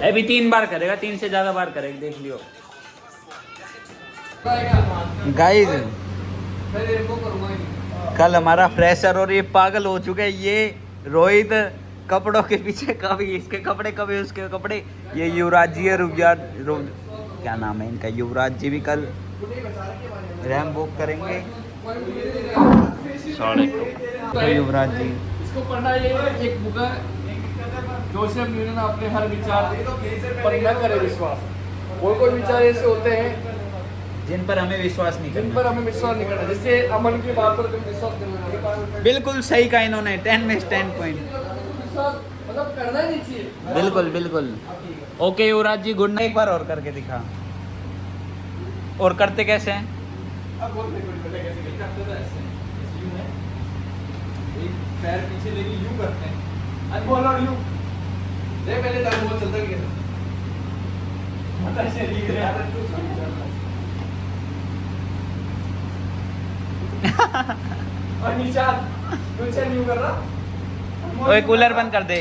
अभी 3 बार करेगा, 3 से ज्यादा बार करेगा, देख लियो गाइस। कल हमारा फ्रेशर और ये पागल हो चुके हैं। ये रोहित कपड़ों के पीछे, कभी इसके कपड़े कभी उसके कपड़े। ये युवराज जी है, क्या नाम है इनका, युवराज जी भी कल रैम बुक करेंगे। तो युवराज जी इसको पढ़ना, ये एक बुक है, जोसेफ न्यूटन अपने हर विचार पर न करे विश्वास। कोई विचार ऐसे होते हैं जिन पर हमें विश्वास नहीं करना, जिससे अमन की बात पर विश्वास करना। बिल्कुल सही कहा इन्होंने, 10 में 10 पॉइंट। मतलब करना ही नहीं चाहिए। बिल्कुल। ओके युवराज जी, गुड नाइट। एक बार और करके दिखा। और करते कैसे हैं? पैर पीछे लेके यूं करते हैं, अनबॉल और यूं दे पहले तक वो चलता कैसे मतलब शरीर है आदत और निशान यूं कर रहा। ओए कूलर बंद कर दे।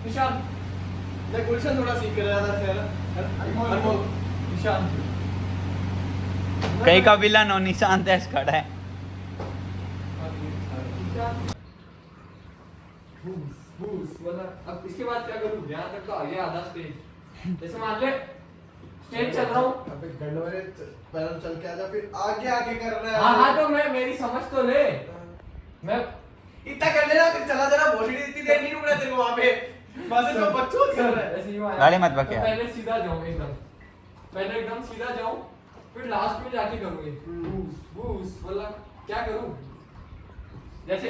निशान देख, गुलशन थोड़ा सीख कर रहा था अनमोल। निशान कहीं का विलन हो, निशान तेज खड़ा है। वाला। अब इसके बाद क्या करूं? यहाँ तक तो आगे आधा स्टेज, जैसे मान ले स्टेज चल रहा हूँ, अबे गंडवारे पैदल चल के आजा, फिर आगे करना है। हाँ तो मैं मेरी समझ तो ले, मैं इतना कर लेना, फिर चला जरा भोसड़ी इतनी देर नहीं रुकना तेरे को वहाँ पे, बस जो बच्चों कर रहा है। ऐसे ही आया। गाली मत बकिया। तो पहले सीधा जाऊँ एकदम, पहले एकदम सीधा जाऊँ, फिर लास्ट में जाके करूँगी बूस वाला। क्या करूँ? जैसे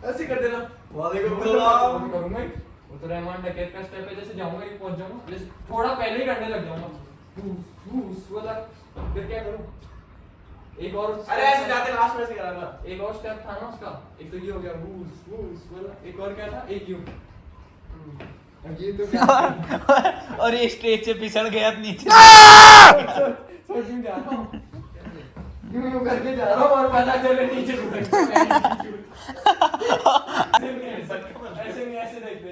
ऐसे कर देना, वालेकुम सलाम करूँगा। वो तो रहमान डकैत का स्टेप है, जैसे जाऊँगा ही पहुँच जाऊँगा, जैसे थोड़ा पहले ही करने लग जाऊँगा बूस वाला। फिर क्या करूँ? एक और, अरे ऐसे जाते लास्ट में से कराना। एक और स्टेप था ना उसका, एक तो ये हो गया बूस वाला, एक और क्या था, एक यूं। अब ये तो क्या और ये स्टेज से फिसल गया नीचे। सोच में जा रहा हूँ, यूं करके जा रहा हूँ और पता चले नीचे ऐसे देख दे।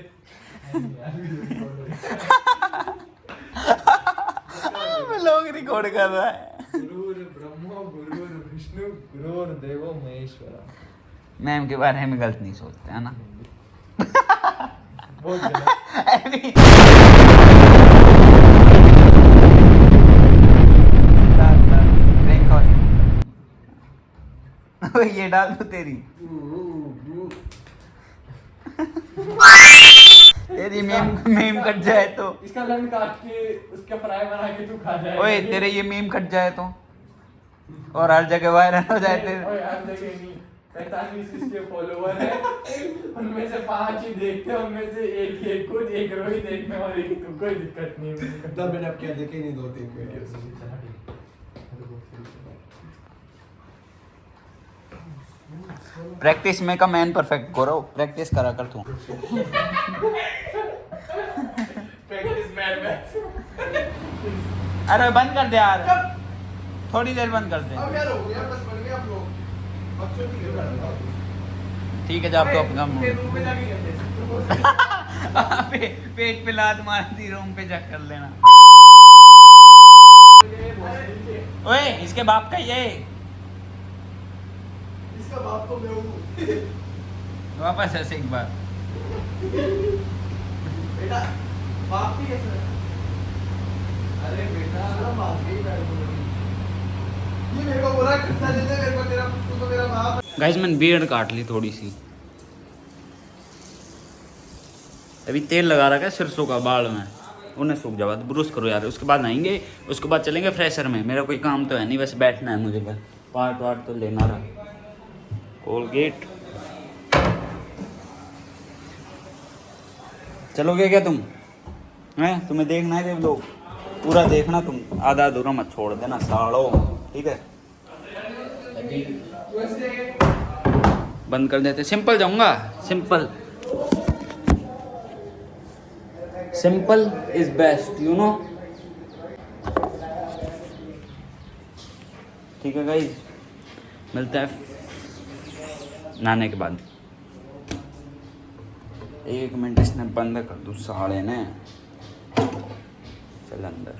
लोग रिकॉर्ड कर रहा है। गुरुर ब्रह्मा गुरुर विष्णु गुरुर देवो महेश्वरा। मैम के बारे में गलत नहीं सोचते है ना। बहुत गलत। ये डाल दो तेरी मीम कट जाए तो। इसका लंड काट के उसका फ्राई बना के तू खा जाए। ओए तेरे ये मीम कट जाए तो, और हर जगह वायरल हो जाए तेरे। ओए हर जगह नहीं, 45 इसके फॉलोवर है, उनमें से 5 ही देखते हैं, उनमें से एक खुद, एक रोहित, एक में और एक तू। कोई दिक्कत नहीं है। तब मैंने अब क्या देखे नहीं 2-3 वीडियो। प्रैक्टिस में का मैन परफेक्ट करो, प्रैक्टिस करा कर तू। प्रैक्टिस मैन अरे बंद कर दे यार, थोड़ी देर बंद कर दे। अब यार हो गया, बस बन गया। आप लोग बच्चों की करना ठीक है, जब तो अपना रूम पे जाके करते हैं। पेट पे लात मार दी, रूम पे जा कर लेना। ओए इसके बाप का ये, इसका बाप तो मैं हूँ। वापस ऐसे एक बार। बेटा बाप भी कैसे है? अरे बेटा बाप ही ये मेरे को बोला खर्चा दे दे, मेरे को तेरा, तू तो मेरा बाप। गाइस मैंने बियर्ड काट ली थोड़ी सी। अभी तेल लगा रखा है सरसों का बाल में, उन्हें सूख जावा तो ब्रश करो यार। उसके बाद आएंगे, उसके बाद चलेंगे फ्रेशर में। मेरा कोई काम तो है नहीं, बस बैठना है मुझे, बस पार्ट वार्ट तो लेना रहा। कोलगेट चलोगे क्या तुम? हैं तुम्हें देखना है कि लोग पूरा देखना, तुम आधा अधूरा मत छोड़ देना सालो, ठीक है? बंद कर देते, सिंपल जाऊंगा। Simple simple is best, you know. ठीक है गाइस, मिलता है नहाने के बाद। 1 मिनट इसने बंद कर दूँ साले ने। चल अंदर,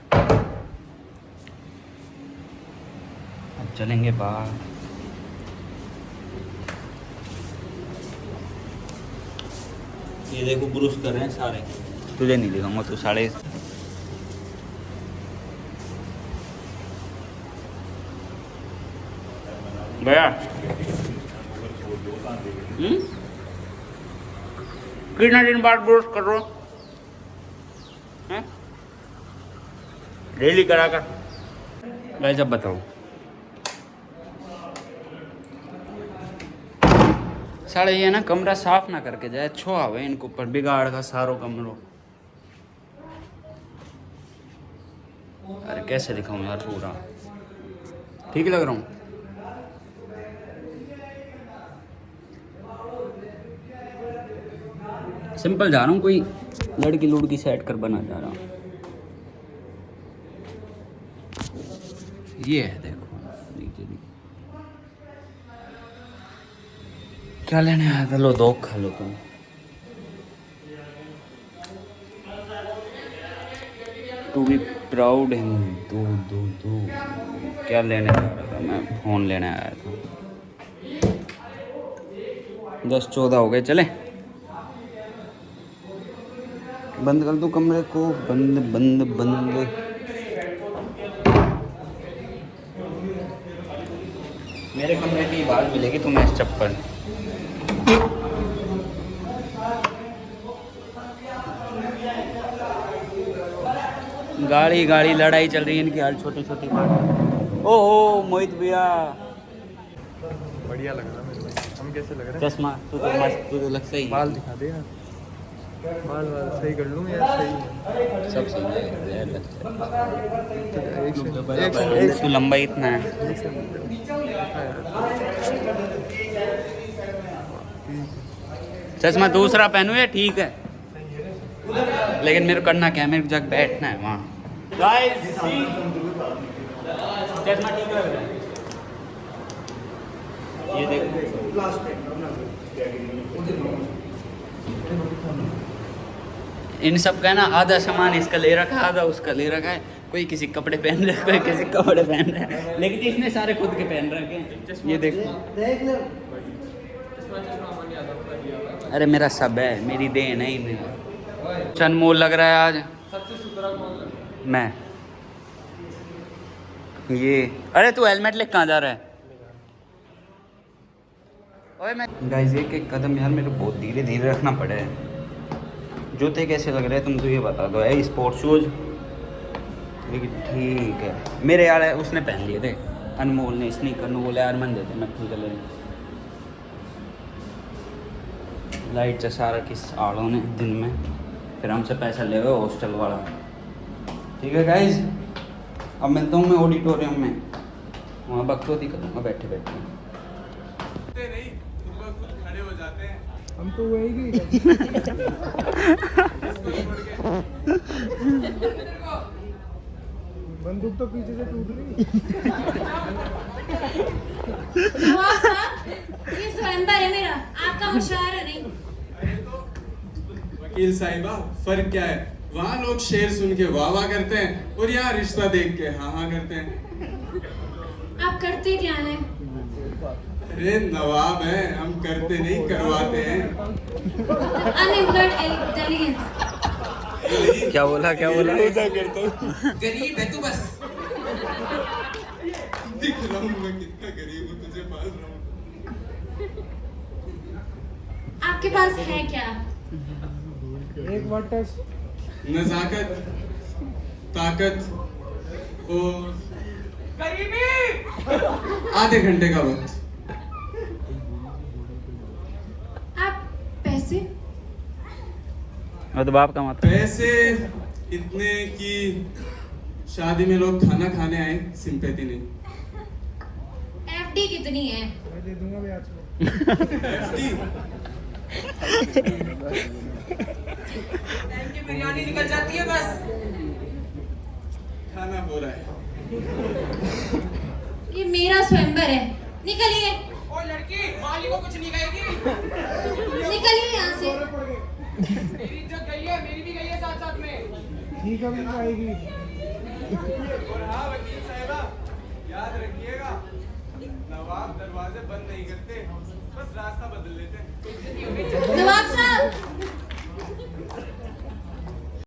अब चलेंगे बाहर। ये देखो ब्रुश कर रहे हैं सारे, तुझे नहीं दिखाऊंगा, तू साढ़े गया। कितना दिन बाद ब्रश कर रहे हो हैं? डेली करा कर। गाइस अब बताओ, साढ़े ये ना कमरा साफ ना करके जाए, छुआ हुए इनको ऊपर बिगाड़ का सारो कमरों। अरे कैसे दिखाऊं यार, पूरा ठीक लग रहा हूँ। सिंपल जा रहा हूँ, कोई लड़की लुड़की सेट कर बना जा रहा हूँ। ये है देखो नीचे क्या लेने आया था। लो दो खा लो तुम। टू बी प्राउड हिंदू दू दू। क्या लेने जा रहा था मैं? फोन लेने आया था। 10-14 हो गए, चले बंद कर दो कमरे को। बंद बंद बंद। मेरे कमरे की आवाज़ मिलेगी तुम्हें इस चप्पल। गाड़ी गाड़ी लड़ाई चल रही है इनकी, हाल छोटी छोटी बात। ओहो मोहित भैया, बढ़िया लग रहा है मेरे को। हम कैसे लग रहे हैं? चश्मा तू तो मस्त, तू तो लगता ही। बाल दिखा दे यार, बाल सही कर लूँ यार। सही है, सब सही है, एक तू लंबा इतना है। चश्मा दूसरा पहनू या ठीक है, लेकिन मेरे को करना क्या है, मेरे को जग बैठना है वहाँ। चश्मा ठीक लग रहा है। ये देखो इन सब का ना आधा सामान इसका ले रखा है, आधा उसका ले रखा है। कोई किसी कपड़े पहन रहा है, कोई किसी कपड़े पहन रहा है, लेकिन इसने सारे खुद के पहन रखे हैं। ये देखो, अरे मेरा सब है, मेरी देन है इन्हें। अनमोल लग रहा है आज सबसे सुथरा कौन? मैं। ये अरे तू हेलमेट लेके कहाँ जा रहा है? ओए मैं गाइस एक एक कदम यार मेरे को बहुत धीरे धीरे रखना पड़ा है। जूते कैसे लग रहे हैं तुम तो ये बता दो। है स्पोर्ट्स शूज, लेकिन ठीक है। मेरे यार उसने पहन लिए थे, अनमोल ने स्नीकर नु बोले यार मन देते मैं ठीक ले। लाइट चसा रखी आड़ों ने दिन में, फिर हमसे पैसा ले गए हॉस्टल वाला। ठीक है गाइज, अब मिलता हूँ मैं ऑडिटोरियम में, वहाँ बकचोदी करूँगा बैठे बैठे। नहीं, खुद खड़े हो जाते हैं हम तो वही की। बंदूक तो पीछे से टूट गई। ये स्वयंवर है मेरा, आपका मुशायरा नहीं। वकील साहिबा फर्क क्या है? वहाँ लोग शेर सुन के वाह वाह करते हैं और यहाँ रिश्ता देख के हाँ हाँ करते हैं। आप करते क्या हैं? अरे नवाब है, हम करते नहीं करवाते हैं। Unemployed intelligence. क्या बोला क्या बोला? गरीब है तू बस। दिख रहा हूँ मैं कितना गरीब हूँ, तुझे पाल रहा हूँ। आपके पास है क्या? एक बार टच, नजाकत, ताकत और आधे घंटे का वक्त। आप पैसे? वो तो बाप का मत। पैसे इतने कि शादी में लोग खाना खाने आए, सिंपैथी नहीं। एफडी कितनी है? मैं दे दूंगा ब्याज पे। एफडी बिरयानी निकल जाती है बस। खाना हो रहा है। ये मेरा स्वयंवर है, निकलिए, ओ लड़की, माली को कुछ नहीं कहेगी। निकलिए यहाँ से। मेरी इज्जत गई है, मेरी भी गई है साथ साथ में। ठीक है, भी आएगी। और हाँ वकील साहिबा, याद रखिएगा, नवाब दरवाजे बंद नहीं करते, बस रास्ता बदल लेते हैं।